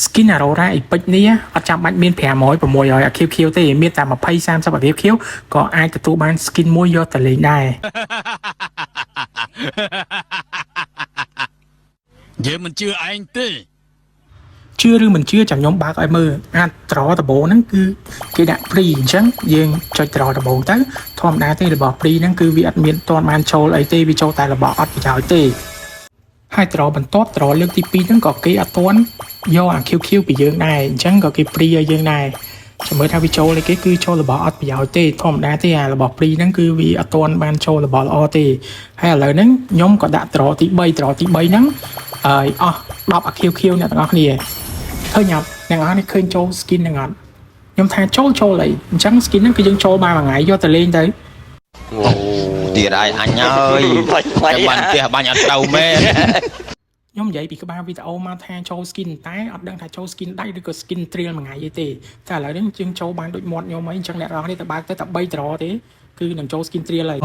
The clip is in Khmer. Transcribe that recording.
skin Aurora อีពិចនេះអត់ចាំបាច់មាន500 600អា QQ ទេមានតែ20 30អា QQ ក៏អាចទទួលបាន skin មួយយកទៅលេងដែរ យើងមិនជឿឯងទេ ជឿឬមិនជឿចាំខ្ញុំបើកឲ្យមើលអាចត្រដំបូងហ្នឹងគឺគេដាក់ free អញ្ចឹងយើងចុចត្រដំបូងទៅធម្មតាទេរបស់ free ហ្នឹងគឺវាអត់មានទាន់បានចូលអីទេវាចូលតែរបស់អត់ប្រយោជន៍ទេហើយត្របន្ទាប់ត្រលើកទី2ហ្នឹងក៏គេអត់ទាន់យកអា QQ ពីយើងដែរអញ្ចឹងក៏គេ free ឲ្យយើងដែរចាំមើលថាវាចូលអីគេគឺចូលរបស់អត់ប្រយោជន៍ទេធម្មតាទេអារបស់ free ហ្នឹងគឺវាអត់ទាន់បានចូលរបស់ល្អទេហើយឥឡូវហ្នឹងខ្ញុំក៏ដាក់ត្រទី3ហ្នឹងឲ្យអស់10អា QQ អ្នកទាំងអស់គ្នាឃើញអត់អ្នកនរនេះឃើញចូល skin ហ្នឹងអត់ខ្ញុំថាចូលអីអញ្ចឹង skin ហ្នឹងគឺយើងចូលបានមួយថ្ងៃយកទៅលេងទៅ ទៀតឯងអញហើយចាំបានផ្ទះបាញ់អត់ទៅមែន ខ្ញុំនិយាយពីក្បាលវីដេអូមកថាចូល skin តែអត់ដឹងថាចូល skin ដៃឬក៏ skin trail មួយថ្ងៃអីទេតែឥឡូវនេះយើងចូលបានដូចមាត់ខ្ញុំអីអញ្ចឹងអ្នកនរនេះទៅបើកទៅតែ3ត្រទេគឺនឹងចូល skin trail ហើយ